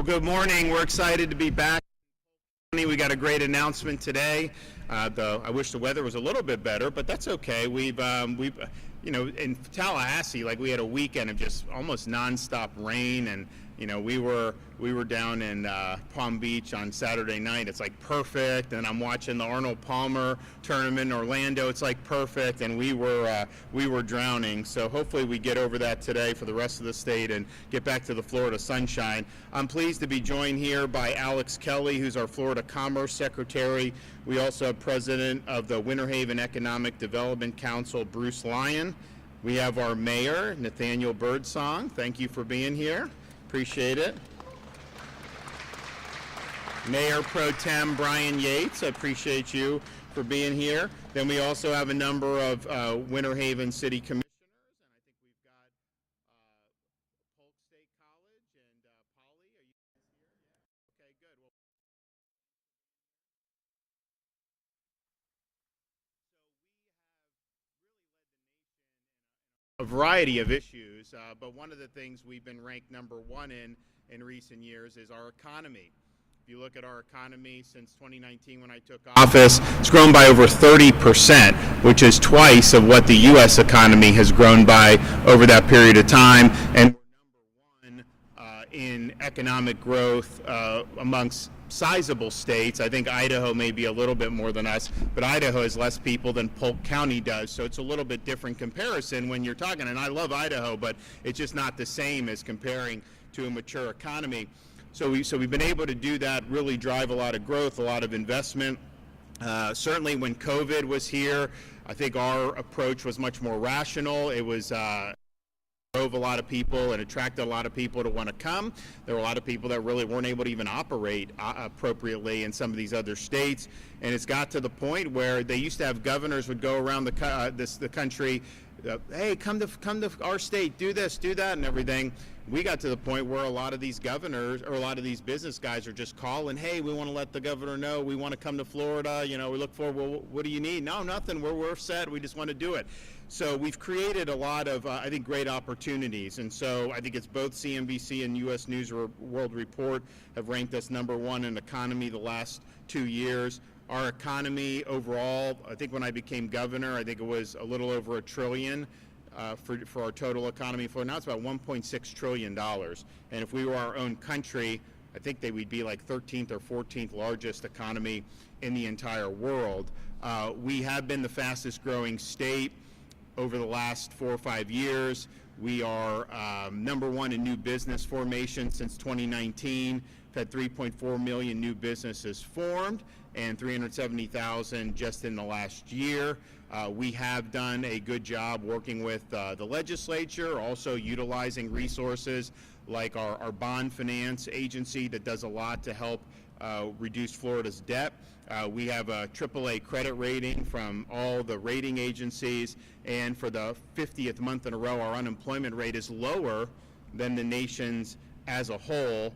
Well, good morning. We're excited to be back. We got a great announcement today. Though I wish the weather was a little bit better, but that's okay. We've in Tallahassee, like we had a weekend of just almost nonstop rain, and we were down in Palm Beach on Saturday night. It's like perfect, and I'm watching the Arnold Palmer tournament in Orlando. It's like perfect, and we were drowning. So hopefully we get over that today for the rest of the state and get back to the Florida sunshine. I'm pleased to be joined here by Alex Kelly, who's our FloridaCommerce Secretary. We also have President of the Winter Haven Economic Development Council, Bruce Lyon. We have our Mayor, Nathaniel Birdsong. Thank you for being here. Appreciate it. Mayor Pro Tem Brian Yates, I appreciate you for being here. Then we also have a number of Winter Haven City Commissioners, and I think we've got Polk State College and Polly. Are you guys here? Yeah. Okay, good. Well, a variety of issues, but one of the things we've been ranked #1 in recent years is our economy. If you look at our economy since 2019 when I took office, it's grown by over 30%, which is twice of what the U.S. economy has grown by over that period of time. And we're #1 in economic growth amongst sizable states. I think Idaho may be a little bit more than us, but Idaho has less people than Polk County does, so it's a little bit different comparison when you're talking, and I love Idaho, but it's just not the same as comparing to a mature economy. So we've been able to do that, really drive a lot of growth, a lot of investment. Certainly when COVID was here, I think our approach was much more rational. It was drove a lot of people and attracted a lot of people to want to come. There were a lot of people that really weren't able to even operate appropriately in some of these other states, and it's got to the point where they used to have governors would go around the country, hey, come to our state, do this, do that, and everything. We got to the point where a lot of these governors or a lot of these business guys are just calling, hey, we want to let the governor know we want to come to Florida. We look forward. Well, what do you need? No, nothing. We're set. We just want to do it. So we've created a lot of, I think, great opportunities. And so I think it's both CNBC and U.S. News World Report have ranked us #1 in economy the last 2 years. Our economy overall, I think when I became governor, I think it was a little over $1 trillion for our total economy. For now, it's about $1.6 trillion. And if we were our own country, I think we'd be like 13th or 14th largest economy in the entire world. We have been the fastest growing state over the last 4 or 5 years. We are #1 in new business formation since 2019. We've had 3.4 million new businesses formed and 370,000 just in the last year. We have done a good job working with the legislature, also utilizing resources like our bond finance agency that does a lot to help reduce Florida's debt. We have a AAA credit rating from all the rating agencies, and for the 50th month in a row, our unemployment rate is lower than the nation's as a whole.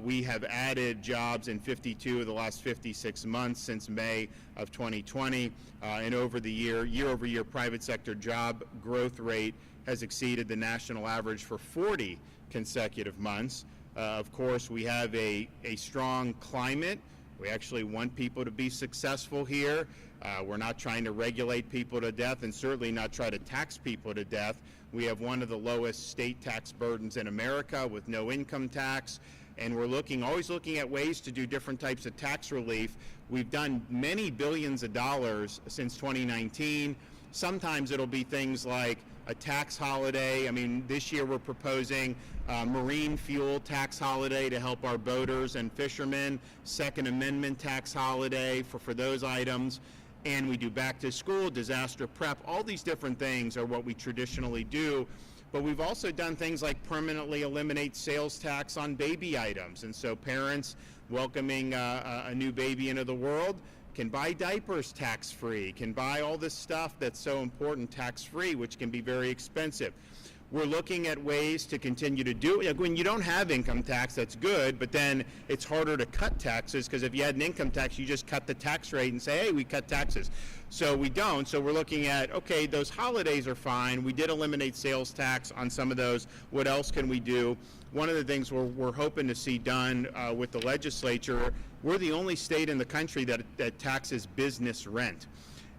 We have added jobs in 52 of the last 56 months since May of 2020, and over the year-over-year private sector job growth rate has exceeded the national average for 40 consecutive months. Of course, we have a strong climate. We actually want people to be successful here. We're not trying to regulate people to death and certainly not try to tax people to death. We have one of the lowest state tax burdens in America with no income tax, and we're always looking at ways to do different types of tax relief. We've done many billions of dollars since 2019. Sometimes it'll be things like a tax holiday. I mean, this year we're proposing marine fuel tax holiday to help our boaters and fishermen, Second Amendment tax holiday for those items, and we do back to school, disaster prep. All these different things are what we traditionally do, but we've also done things like permanently eliminate sales tax on baby items, and so parents welcoming a new baby into the world can buy diapers tax-free, can buy all this stuff that's so important tax-free, which can be very expensive. We're looking at ways to continue to do it. Like when you don't have income tax, that's good, but then it's harder to cut taxes, because if you had an income tax, you just cut the tax rate and say, hey, we cut taxes. So we don't. So we're looking at, okay, those holidays are fine. We did eliminate sales tax on some of those. What else can we do? One of the things we're hoping to see done with the legislature, we're the only state in the country that taxes business rent.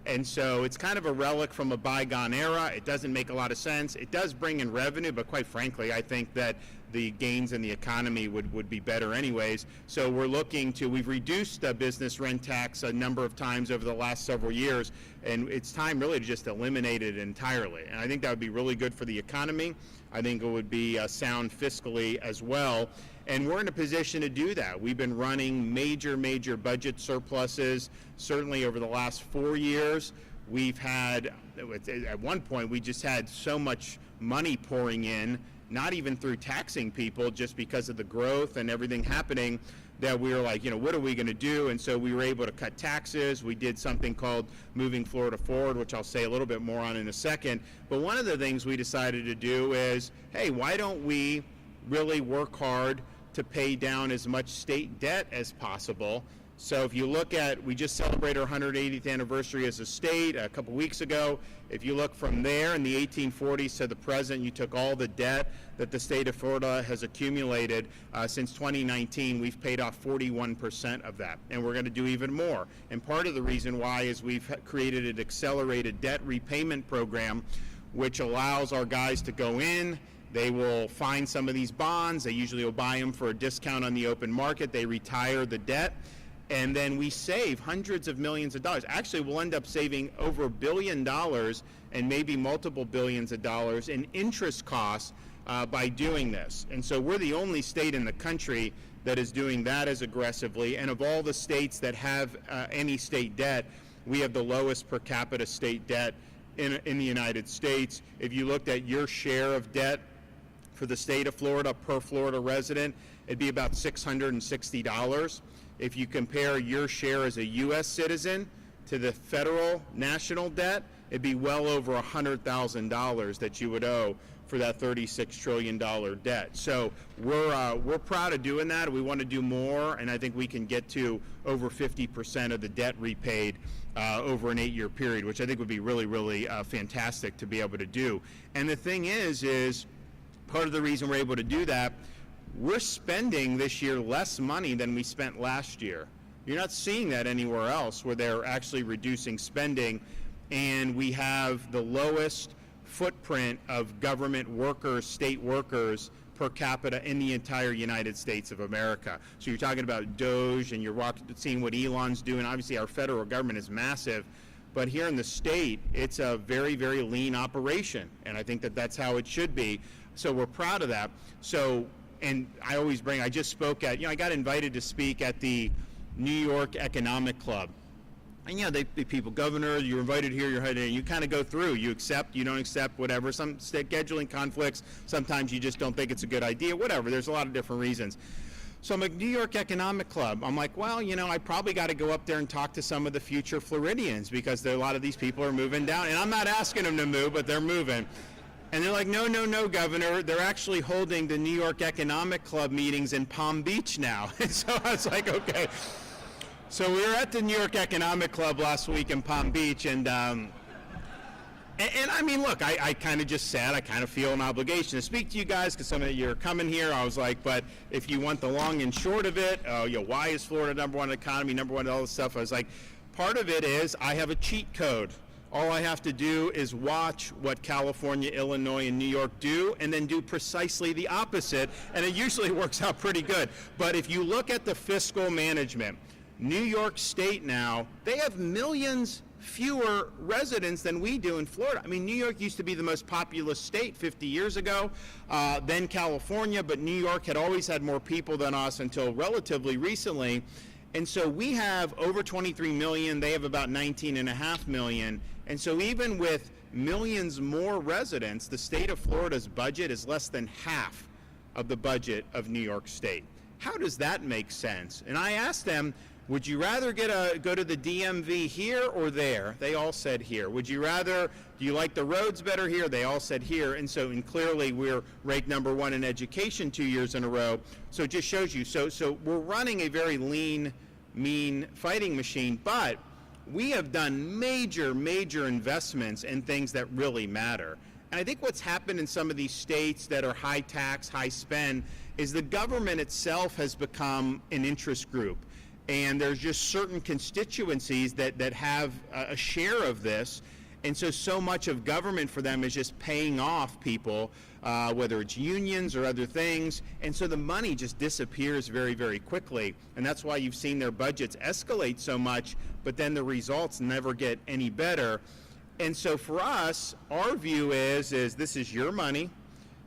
And so it's kind of a relic from a bygone era. It doesn't make a lot of sense. It does bring in revenue, but quite frankly, I think that the gains in the economy would be better anyways. So we've reduced the business rent tax a number of times over the last several years, and it's time really to just eliminate it entirely. And I think that would be really good for the economy. I think it would be sound fiscally as well. And we're in a position to do that. We've been running major budget surpluses, certainly over the last 4 years. We've had, at one point, we just had so much money pouring in, not even through taxing people, just because of the growth and everything happening, that we were like, what are we going to do? And so we were able to cut taxes. We did something called Moving Florida Forward, which I'll say a little bit more on in a second. But one of the things we decided to do is, hey, why don't we really work hard to pay down as much state debt as possible? So if you look at, we just celebrated our 180th anniversary as a state a couple weeks ago. If you look from there in the 1840s to the present, you took all the debt that the state of Florida has accumulated since 2019. We've paid off 41% of that, and we're going to do even more. And part of the reason why is we've created an accelerated debt repayment program, which allows our guys to go in. They will find some of these bonds. They usually will buy them for a discount on the open market. They retire the debt, and then we save hundreds of millions of dollars. Actually, we'll end up saving over $1 billion and maybe multiple billions of dollars in interest costs by doing this. And so we're the only state in the country that is doing that as aggressively. And of all the states that have any state debt, we have the lowest per capita state debt in the United States. If you looked at your share of debt for the state of Florida per Florida resident, it'd be about $660. If you compare your share as a U.S. citizen to the federal national debt, it'd be well over $100,000 that you would owe for that $36 trillion debt. So we're proud of doing that. We want to do more, and I think we can get to over 50% of the debt repaid over an 8-year period, which I think would be really fantastic to be able to do. And the thing is part of the reason we're able to do that, we're spending this year less money than we spent last year. You're not seeing that anywhere else where they're actually reducing spending, and we have the lowest footprint of government workers, state workers per capita in the entire United States of America. So you're talking about DOGE, and you're seeing what Elon's doing. Obviously our federal government is massive, but here in the state, it's a very lean operation, and I think that that's how it should be. So we're proud of that. So, and I just spoke at, I got invited to speak at the New York Economic Club. And they people, governor, you're invited here, you're headed in. You kind of go through. You accept, you don't accept, whatever. Some scheduling conflicts. Sometimes you just don't think it's a good idea, whatever. There's a lot of different reasons. So I'm like, New York Economic Club. I'm like, well, I probably got to go up there and talk to some of the future Floridians, because a lot of these people are moving down. And I'm not asking them to move, but they're moving. And they're like, no, Governor. They're actually holding the New York Economic Club meetings in Palm Beach now. And so I was like, okay. So we were at the New York Economic Club last week in Palm Beach, and I mean, look, I kind of just said I kind of feel an obligation to speak to you guys because some of you are coming here. I was like, but if you want the long and short of it, why is Florida #1 economy, #1 all this stuff? I was like, part of it is I have a cheat code. All I have to do is watch what California, Illinois, and New York do, and then do precisely the opposite, and it usually works out pretty good. But if you look at the fiscal management, New York State now, they have millions fewer residents than we do in Florida. I mean, New York used to be the most populous state 50 years ago, then California, but New York had always had more people than us until relatively recently. And so we have over 23 million, they have about 19.5 million. And so even with millions more residents, the state of Florida's budget is less than half of the budget of New York State. How does that make sense? And I asked them, Would you rather go to the DMV here or there? They all said here. Would you rather, do you like the roads better here? They all said here. And clearly we're ranked number one in education 2 years in a row. So it just shows you. So we're running a very lean, mean fighting machine, but we have done major investments in things that really matter. And I think what's happened in some of these states that are high tax, high spend, is the government itself has become an interest group. And there's just certain constituencies that have a share of this. And so much of government for them is just paying off people, whether it's unions or other things. And so the money just disappears very quickly. And that's why you've seen their budgets escalate so much, but then the results never get any better. And so for us, our view is this is your money.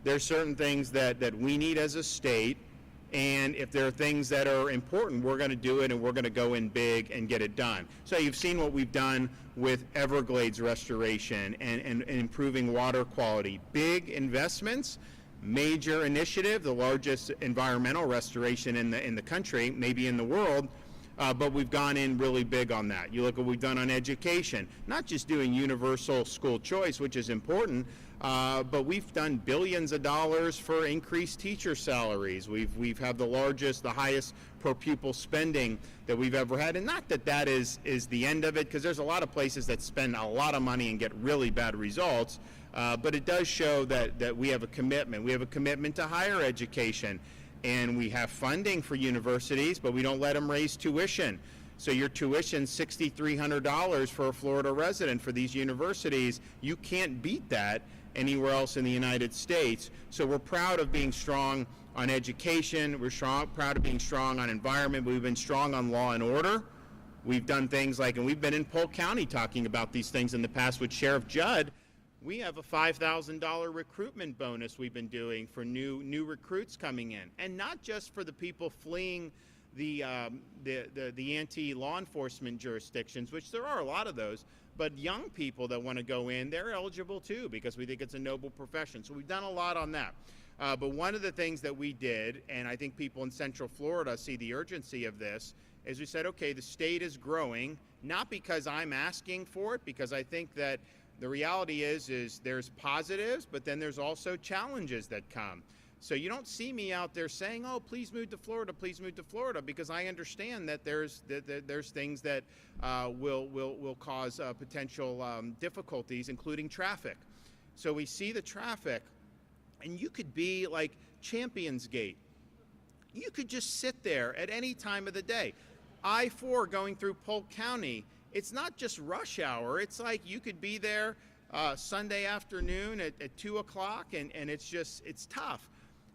There's certain things that we need as a state. And if there are things that are important, we're going to do it, and we're going to go in big and get it done. So you've seen what we've done with Everglades restoration and improving water quality. Big investments, major initiative, the largest environmental restoration in the country, maybe in the world. But we've gone in really big on that. You look at what we've done on education, not just doing universal school choice, which is important, but we've done billions of dollars for increased teacher salaries. We've had the highest per pupil spending that we've ever had. And not that is the end of it, because there's a lot of places that spend a lot of money and get really bad results. But it does show that we have a commitment. We have a commitment to higher education. And we have funding for universities, but we don't let them raise tuition. So your tuition, $6,300 for a Florida resident for these universities, you can't beat that anywhere else in the United States. So we're proud of being strong on education. We're proud of being strong on environment. We've been strong on law and order. We've done things like, and we've been in Polk County talking about these things in the past with Sheriff Judd. We have a $5,000 recruitment bonus we've been doing for new recruits coming in, and not just for the people fleeing the anti-law enforcement jurisdictions, which there are a lot of those, but young people that want to go in, they're eligible too, because we think it's a noble profession. So we've done a lot on that. But one of the things that we did, and I think people in Central Florida see the urgency of this, is we said, okay, the state is growing, not because I'm asking for it, because I think that the reality is there's positives, but then there's also challenges that come. So you don't see me out there saying, oh, please move to Florida, because I understand that there's things that will cause potential difficulties, including traffic. So we see the traffic, and you could be like Champions Gate. You could just sit there at any time of the day. I-4 going through Polk County, it's not just rush hour. It's like you could be there Sunday afternoon at 2 o'clock, and it's tough.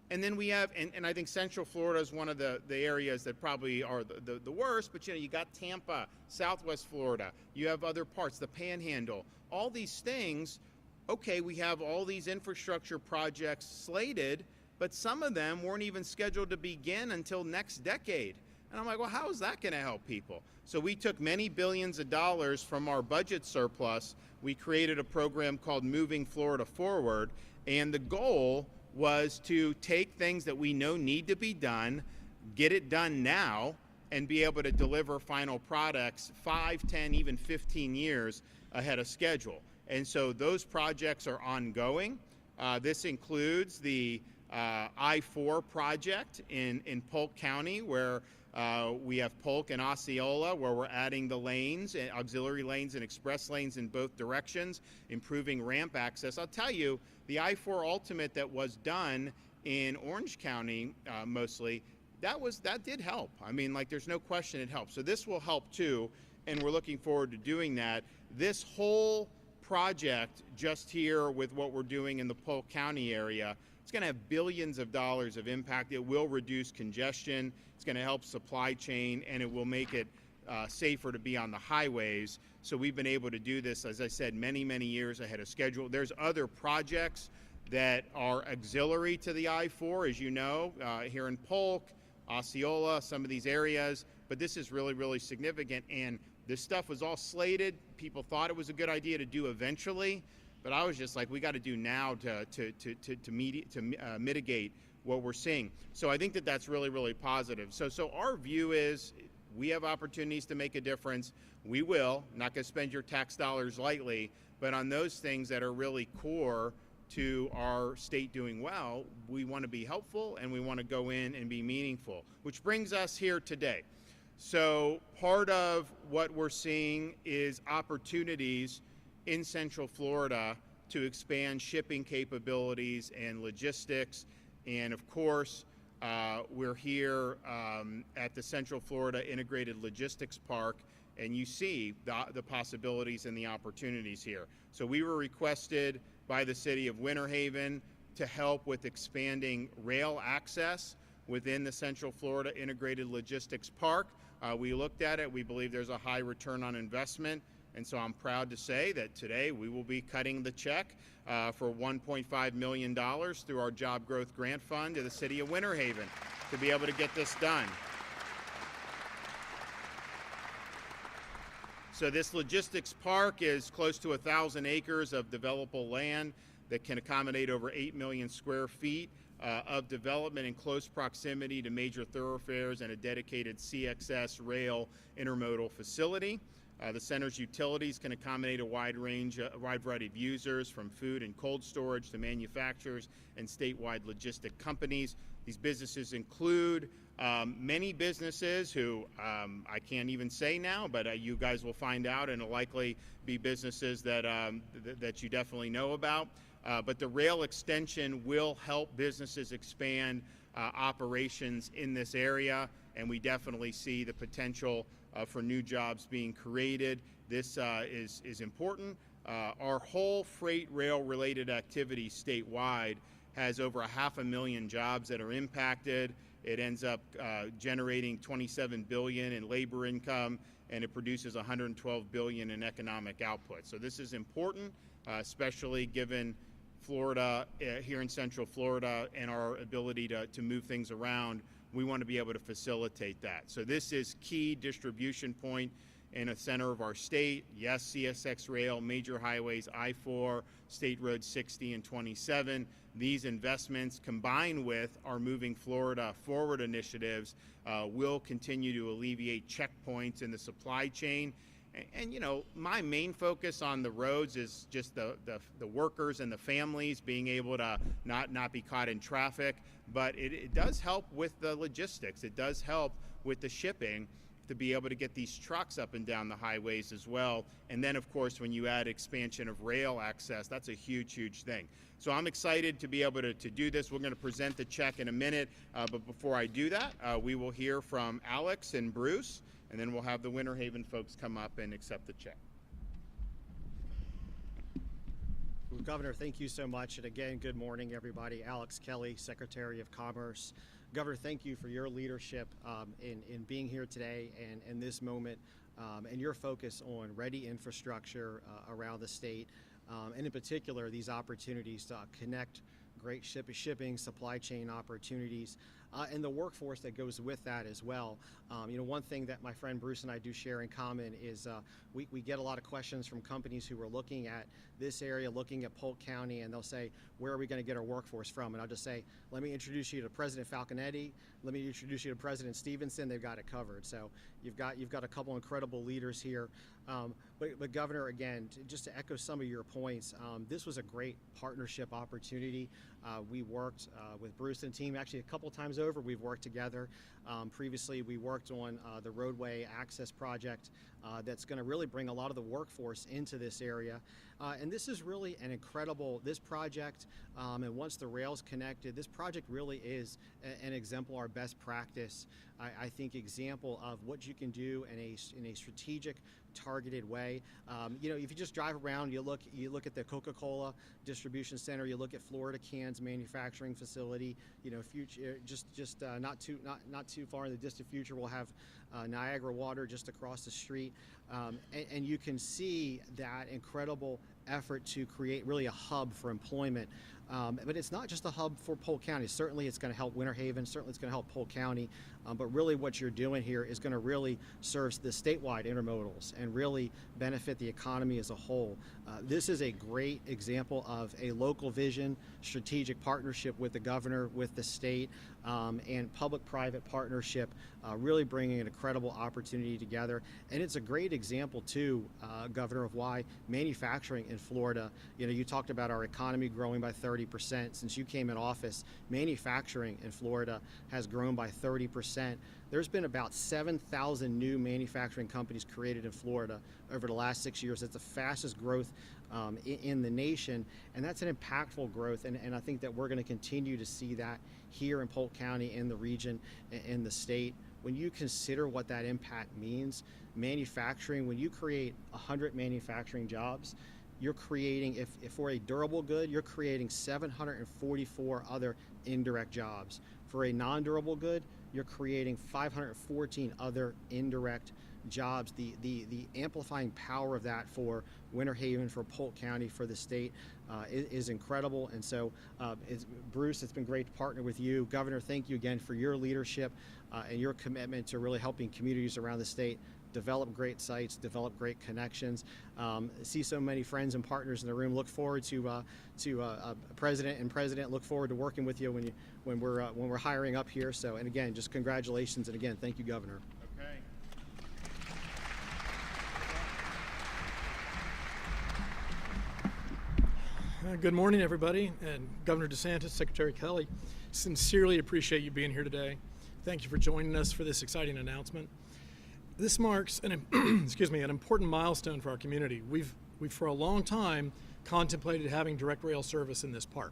And then we have, and I think Central Florida is one of the areas that probably are the worst, but you got Tampa, Southwest Florida, you have other parts, the Panhandle, all these things. Okay, we have all these infrastructure projects slated, but some of them weren't even scheduled to begin until next decade. And I'm like, well, how is that going to help people? So we took many billions of dollars from our budget surplus. We created a program called Moving Florida Forward, and the goal was to take things that we know need to be done, get it done now, and be able to deliver final products 5, 10, even 15 years ahead of schedule. And so those projects are ongoing. This includes the I-4 project in Polk County, where we have Polk and Osceola, where we're adding the lanes, auxiliary lanes and express lanes in both directions, improving ramp access. I'll tell you, the I-4 Ultimate that was done in Orange County mostly, that did help. I mean, like, there's no question it helped. So this will help too, and we're looking forward to doing that. This whole project just here with what we're doing in the Polk County area, it's going to have billions of dollars of impact. It will reduce congestion. It's going to help supply chain, and it will make it safer to be on the highways. So we've been able to do this, as I said, many years ahead of schedule. There's other projects that are auxiliary to the I-4, as you know, here in Polk, Osceola, some of these areas. But this is really significant, and this stuff was all slated. People thought it was a good idea to do eventually, but I was just like, we got to do now to mitigate what we're seeing. So I think that's really positive. So our view is we have opportunities to make a difference, we will. Not going to spend your tax dollars lightly, but on those things that are really core to our state doing well, we want to be helpful and we want to go in and be meaningful, which brings us here today. So part of what we're seeing is opportunities in Central Florida to expand shipping capabilities and logistics. And of course, we're here at the Central Florida Integrated Logistics Park, and you see the possibilities and the opportunities here. So we were requested by the city of Winter Haven to help with expanding rail access within the Central Florida Integrated Logistics Park. We looked at it. We believe there's a high return on investment. And so I'm proud to say that today we will be cutting the check for $1.5 million through our Job Growth Grant Fund to the city of Winter Haven to be able to get this done. So this logistics park is close to 1,000 acres of developable land that can accommodate over 8 million square feet of development in close proximity to major thoroughfares and a dedicated CXS rail intermodal facility. The center's utilities can accommodate a wide variety of users, from food and cold storage to manufacturers and statewide logistic companies. These businesses include many businesses who I can't even say now, but you guys will find out, and it'll likely be businesses that that you definitely know about. But the rail extension will help businesses expand operations in this area, and we definitely see the potential for new jobs being created. This is important. Our whole freight rail related activity statewide has over 500,000 jobs that are impacted. It ends up generating $27 billion in labor income, and it produces $112 billion in economic output. So this is important, especially given Florida, here in Central Florida, and our ability to move things around. We want to be able to facilitate that. So this is key distribution point in the center of our state. Yes, CSX rail, major highways, I-4, State Road 60 and 27. These investments, combined with our Moving Florida Forward initiatives, will continue to alleviate checkpoints in the supply chain. And you know, my main focus on the roads is just the workers and the families being able to not be caught in traffic, but it does help with the logistics. It does help with the shipping to be able to get these trucks up and down the highways as well. And then of course, when you add expansion of rail access, that's a huge, huge thing. So I'm excited to be able to do this. We're going to present the check in a minute, but before I do that, we will hear from Alex and Bruce, and then we'll have the Winter Haven folks come up and accept the check. Well, Governor, thank you so much. And again, good morning, everybody. Alex Kelly, Secretary of Commerce. Governor, thank you for your leadership in being here today and in this moment, and your focus on ready infrastructure around the state, and in particular, these opportunities to connect great shipping, supply chain opportunities, and the workforce that goes with that as well. You know, one thing that my friend Bruce and I do share in common is we get a lot of questions from companies who are looking at this area, looking at Polk County, and they'll say, where are we going to get our workforce from? And I'll just say, let me introduce you to President Falconetti. Let me introduce you to President Stevenson. They've got it covered. So you've got a couple incredible leaders here. But Governor, again, just to echo some of your points, this was a great partnership opportunity. We worked with Bruce and team actually a couple times over. We've worked together. Previously, we worked on the roadway access project that's going to really bring a lot of the workforce into this area. And this is really an incredible, this project, and once the rail's connected, this project really is an exemplar best practice, I think, example of what you can do in a strategic, targeted way. You know, if you just drive around, you look at the Coca-Cola distribution center, you look at Florida Cans manufacturing facility. You know, future just not too far in the distant future, we'll have Niagara Water just across the street. And you can see that incredible effort to create really a hub for employment. But it's not just a hub for Polk County. Certainly it's going to help Winter Haven, certainly it's going to help Polk County, but really what you're doing here is going to really serve the statewide intermodals and really benefit the economy as a whole. This is a great example of a local vision, strategic partnership with the governor, with the state, and public-private partnership, really bringing an incredible opportunity together. And it's a great example too, Governor, of why manufacturing in Florida, you talked about our economy growing by 30%. Since you came in office, manufacturing in Florida has grown by 30%. There's been about 7,000 new manufacturing companies created in Florida over the last 6 years. It's the fastest growth in the nation, and that's an impactful growth, and I think that we're going to continue to see that here in Polk County, in the region, in the state. When you consider what that impact means, manufacturing, when you create 100 manufacturing jobs, you're creating, if for a durable good, you're creating 744 other indirect jobs. For a non-durable good, you're creating 514 other indirect jobs. The amplifying power of that for Winter Haven, for Polk County, for the state is incredible. And so, Bruce, it's been great to partner with you. Governor, thank you again for your leadership and your commitment to really helping communities around the state develop great sites, develop great connections. See so many friends and partners in the room. Look forward to President and President. Look forward to working with you when we're hiring up here. So, and again, just congratulations, and again, thank you, Governor. Okay. Good morning, everybody, and Governor DeSantis, Secretary Kelly, sincerely appreciate you being here today. Thank you for joining us for this exciting announcement. This marks an an important milestone for our community. We've for a long time contemplated having direct rail service in this park,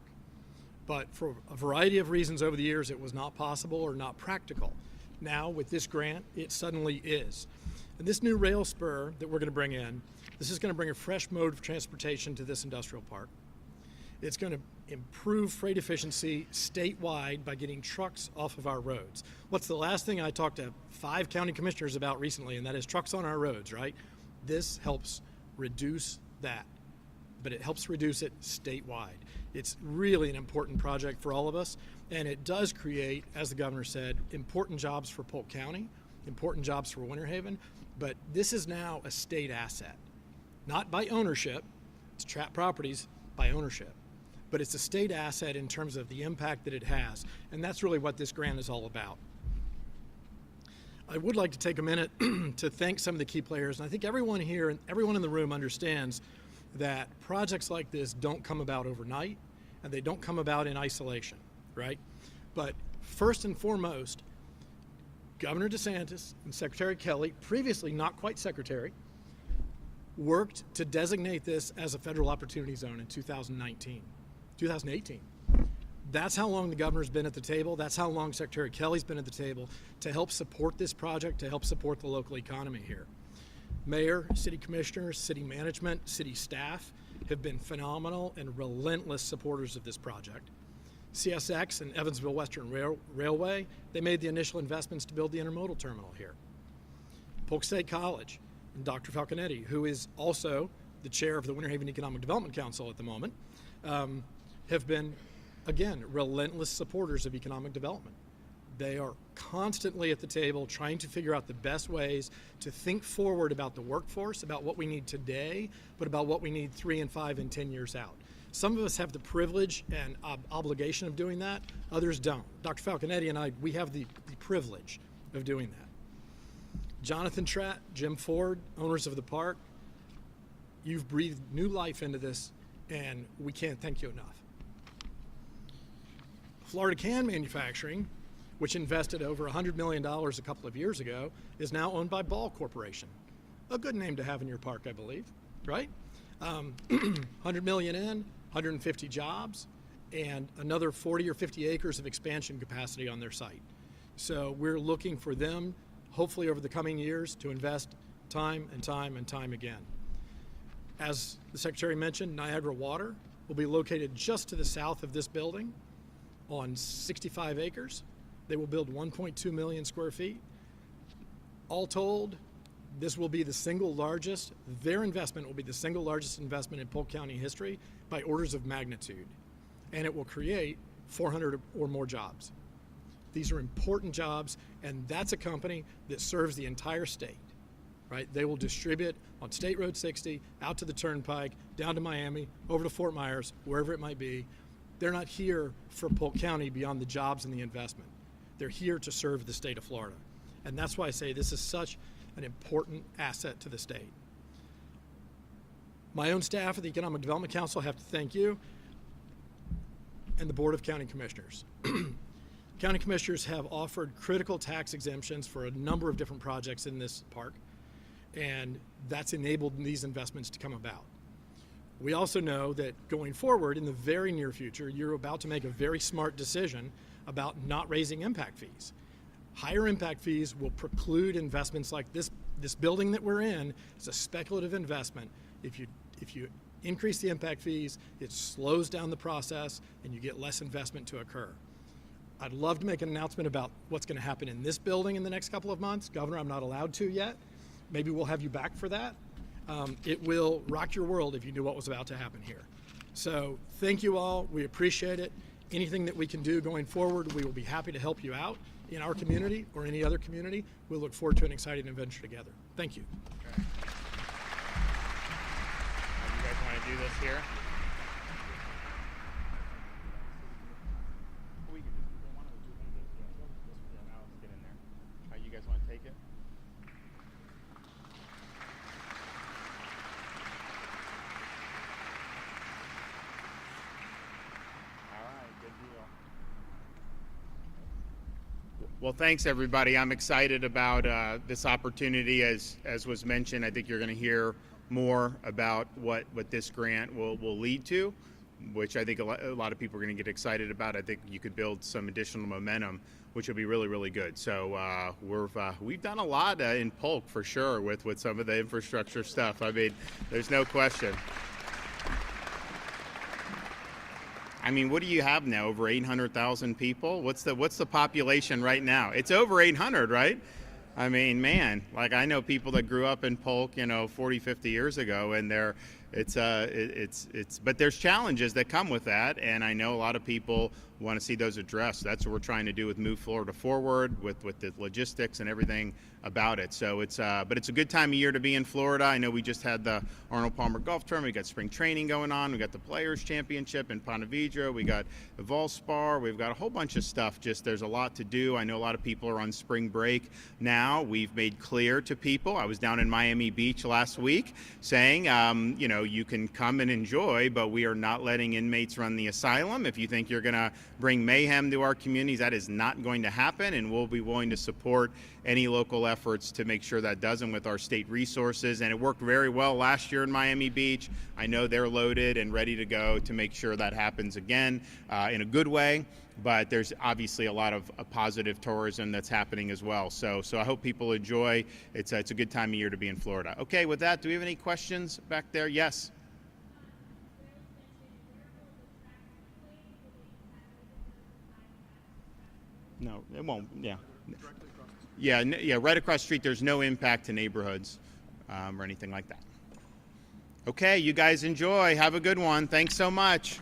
but for a variety of reasons over the years it was not possible or not practical. Now with this grant, it suddenly is. And this new rail spur that we're going to bring in, this is going to bring a fresh mode of transportation to this industrial park. It's going to improve freight efficiency statewide by getting trucks off of our roads. What's the last thing I talked to 5 county commissioners about recently, and that is trucks on our roads, right? This helps reduce that, but it helps reduce it statewide. It's really an important project for all of us, and it does create, as the governor said, important jobs for Polk County, important jobs for Winter Haven, but this is now a state asset, not by ownership. It's trapped properties by ownership. But it's a state asset in terms of the impact that it has, and that's really what this grant is all about. I would like to take a minute to thank some of the key players, and I think everyone here and everyone in the room understands that projects like this don't come about overnight, and they don't come about in isolation, right? But first and foremost, Governor DeSantis and Secretary Kelly, previously not quite secretary, worked to designate this as a federal opportunity zone in 2018. That's how long the governor's been at the table. That's how long Secretary Kelly's been at the table to help support this project, to help support the local economy here. Mayor, city commissioners, city management, city staff have been phenomenal and relentless supporters of this project. CSX and Evansville Western Railway, they made the initial investments to build the intermodal terminal here. Polk State College and Dr. Falconetti, who is also the chair of the Winter Haven Economic Development Council at the moment, have been, again, relentless supporters of economic development. They are constantly at the table trying to figure out the best ways to think forward about the workforce, about what we need today, but about what we need 3 and 5 and 10 years out. Some of us have the privilege and obligation of doing that, others don't. Dr. Falconetti and I, we have the privilege of doing that. Jonathan Tratt, Jim Ford, owners of the park, you've breathed new life into this, and we can't thank you enough. Florida Can Manufacturing, which invested over $100 million a couple of years ago, is now owned by Ball Corporation. A good name to have in your park, I believe, right? 100 million in, 150 jobs, and another 40 or 50 acres of expansion capacity on their site. So we're looking for them, hopefully over the coming years, to invest time and time and time again. As the Secretary mentioned, Niagara Water will be located just to the south of this building on 65 acres. They will build 1.2 million square feet. All told, This will be the single largest, their investment will be the single largest investment in Polk County history by orders of magnitude. And it will create 400 or more jobs. These are important jobs, and that's a company that serves the entire state, right? They will distribute on State Road 60, out to the Turnpike, down to Miami, over to Fort Myers, wherever it might be. They're not here for Polk County beyond the jobs and the investment. They're here to serve the state of Florida. And that's why I say this is such an important asset to the state. My own staff at the Economic Development Council have to thank you and the Board of County Commissioners. County Commissioners have offered critical tax exemptions for a number of different projects in this park, and that's enabled these investments to come about. We also know that going forward in the very near future, you're about to make a very smart decision about not raising impact fees. Higher impact fees will preclude investments like this building that we're in. It's a speculative investment. If you increase the impact fees, it slows down the process and you get less investment to occur. I'd love to make an announcement about what's going to happen in this building in the next couple of months. Governor, I'm not allowed to yet. Maybe we'll have you back for that. It will rock your world if you knew what was about to happen here. So thank you all. We appreciate it. Anything that we can do going forward, we will be happy to help you out in our community or any other community. We'll look forward to an exciting adventure together. Thank you. Okay. You guys want to do this here? We can just, why don't we do this? Yeah, now let's get in there. You guys want to take it? All right, good deal. Well, thanks everybody. I'm excited about this opportunity. As was mentioned, I think you're going to hear more about what this grant will lead to, which I think a lot of people are going to get excited about. I think you could build some additional momentum, which will be really, really good. So we've done a lot in Polk for sure with some of the infrastructure stuff. I mean, there's no question. I mean, what do you have now? Over 800,000 people? What's the population right now? It's over 800, right? I mean, man, like I know people that grew up in Polk, 40, 50 years ago, and but there's challenges that come with that, and I know a lot of people want to see those addressed. That's what we're trying to do with Move Florida Forward, with the logistics and everything about it. So but it's a good time of year to be in Florida. I know we just had the Arnold Palmer Golf Tournament. We got spring training going on. We got the Players Championship in Ponte Vedra. We got the Valspar. We've got a whole bunch of stuff. Just there's a lot to do. I know a lot of people are on spring break now. We've made clear to people. I was down in Miami Beach last week saying, you can come and enjoy, but we are not letting inmates run the asylum. If you think you're going to bring mayhem to our communities, that is not going to happen, and we'll be willing to support any local efforts to make sure that doesn't with our state resources. And it worked very well last year in Miami Beach. I know they're loaded and ready to go to make sure that happens again in a good way. But there's obviously a lot of positive tourism that's happening as well. So I hope people enjoy. It's a good time of year to be in Florida. Okay, with that, do we have any questions back there? Yes. No, it won't. Yeah. Yeah, right across the street. There's no impact to neighborhoods or anything like that. Okay, you guys enjoy. Have a good one. Thanks so much.